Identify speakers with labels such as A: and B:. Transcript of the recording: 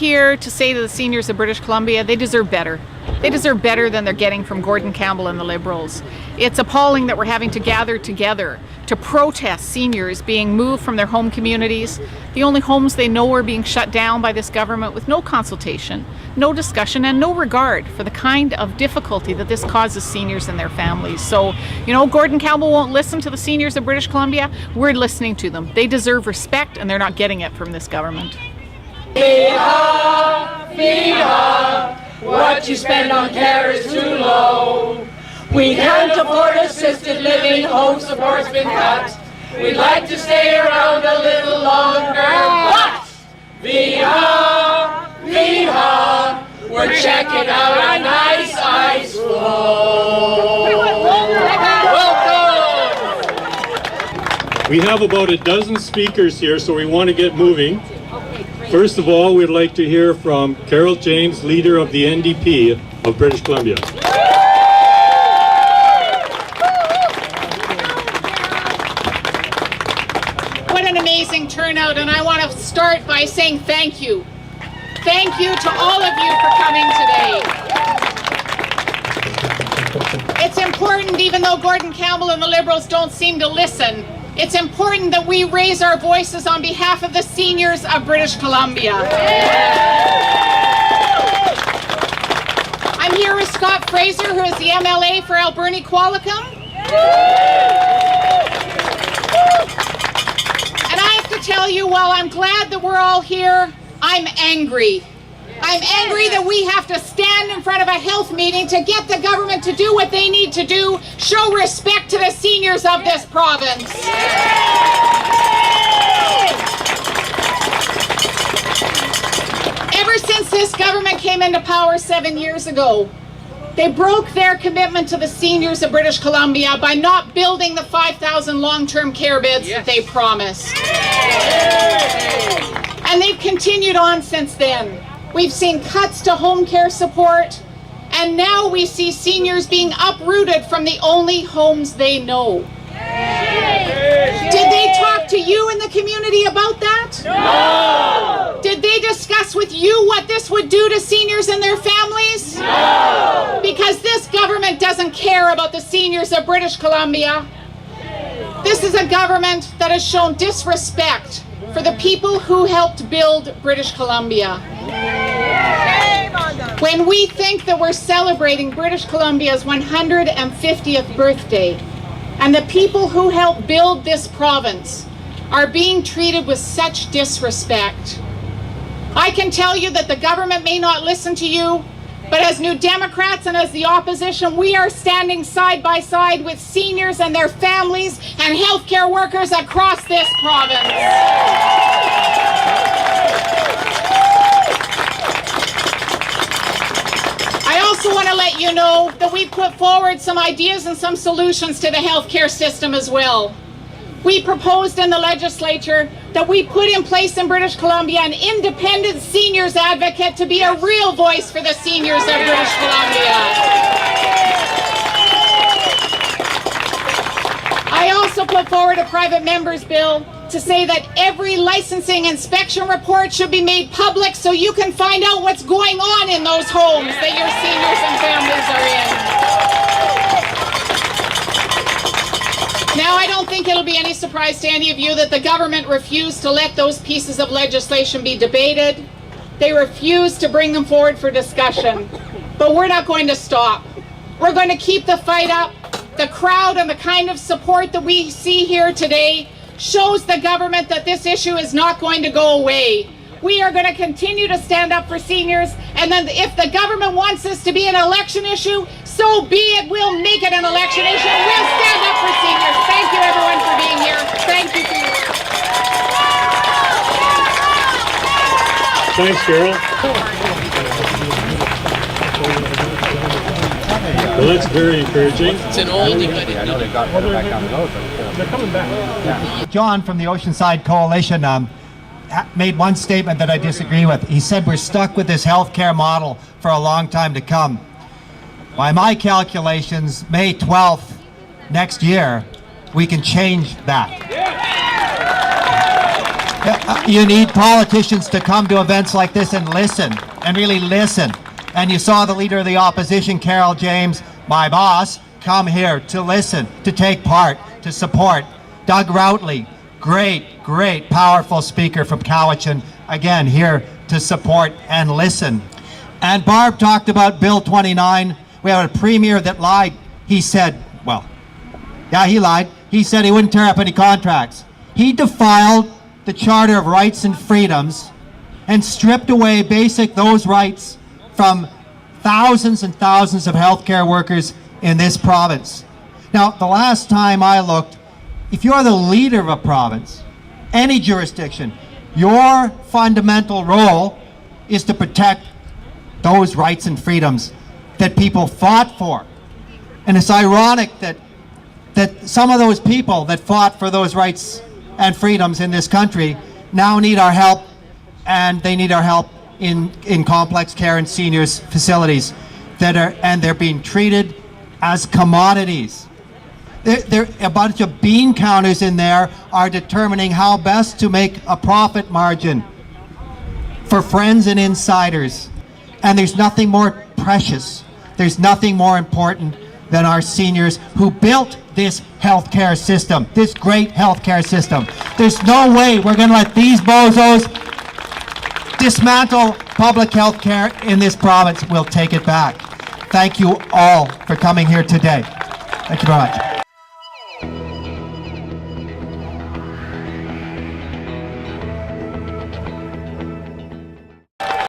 A: here to say to the seniors of British Columbia, they deserve better. They deserve better than they're getting from Gordon Campbell and the Liberals. It's appalling that we're having to gather together to protest seniors being moved from their home communities. The only homes they know are being shut down by this government with no consultation, no discussion, and no regard for the kind of difficulty that this causes seniors and their families. So, you know, Gordon Campbell won't listen to the seniors of British Columbia. We're listening to them. They deserve respect, and they're not getting it from this government.
B: What you spend on care is too low. We can't afford assisted living, home support's been cut. We'd like to stay around a little longer, but Viha, we're checking out a nice ice floe.
C: We have about a dozen speakers here, so we want to get moving. First of all, we'd like to hear from Carole James, leader of the NDP of British Columbia.
A: What an amazing turnout, and I want to start by saying thank you. Thank you to all of you for coming today. It's important, even though Gordon Campbell and the Liberals don't seem to listen, it's important that we raise our voices on behalf of the seniors of British Columbia. I'm here with Scott Fraser, who is the MLA for Alberni Qualicum. And I have to tell you, while I'm glad that we're all here, I'm angry. I'm angry that we have to stand in front of a health meeting to get the government to do what they need to do, show respect to the seniors of this province. Ever since this government came into power 7 years ago, they broke their commitment to the seniors of British Columbia by not building the 5,000 long-term care beds that they promised. And they've continued on since then. We've seen cuts to home care support, and now we see seniors being uprooted from the only homes they know. Did they talk to you in the community about that?
B: No!
A: Did they discuss with you what this would do to seniors and their families?
B: No!
A: Because this government doesn't care about the seniors of British Columbia. This is a government that has shown disrespect for the people who helped build British Columbia. When we think that we're celebrating British Columbia's 150th birthday, and the people who helped build this province are being treated with such disrespect, I can tell you that the government may not listen to you, but as New Democrats and as the opposition, we are standing side by side with seniors and their families and healthcare workers across this province. I also want to let you know that we put forward some ideas and some solutions to the healthcare system as well. We proposed in the legislature that we put in place in British Columbia an independent seniors advocate to be a real voice for the seniors of British Columbia. I also put forward a private member's bill to say that every licensing inspection report should be made public so you can find out what's going on in those homes that your seniors and families are in. Now, I don't think it'll be any surprise to any of you that the government refused to let those pieces of legislation be debated. They refused to bring them forward for discussion. But we're not going to stop. We're going to keep the fight up. The crowd and the kind of support that we see here today shows the government that this issue is not going to go away. We are going to continue to stand up for seniors, and then if the government wants this to be an election issue, so be it. We'll make it an election issue. We'll stand up for seniors. Thank you, everyone, for being here. Thank you for your...
C: Thanks, Carole. Well, that's very encouraging.
D: It's an oldie, but
E: I know they've got to go back down the road, but
C: They're coming back.
E: yeah.
F: John from the Oceanside Coalition made one statement that I disagree with. He said we're stuck with this healthcare model for a long time to come. By my calculations, May 12th next year, we can change that. You need politicians to come to events like this and listen, and really listen. And you saw the leader of the opposition, Carole James, my boss, come here to listen, to take part, to support. Doug Routley, great, powerful speaker from Cowichan, again, here to support and listen. And Barb talked about Bill 29. We have a premier that lied. He said, well, yeah, he lied. He said he wouldn't tear up any contracts. He defiled the Charter of Rights and Freedoms and stripped away those rights from thousands and thousands of healthcare workers in this province. Now, the last time I looked, if you're the leader of a province, any jurisdiction, your fundamental role is to protect those rights and freedoms that people fought for. And it's ironic that some of those people that fought for those rights and freedoms in this country now need our help, and they need our help in complex care and seniors facilities they're being treated as commodities. A bunch of bean counters in there are determining how best to make a profit margin for friends and insiders. And there's nothing more precious, there's nothing more important than our seniors who built this healthcare system, this great healthcare system. There's no way we're going to let these bozos dismantle public health care in this province. We'll take it back. Thank you all for coming here today. Thank you very much.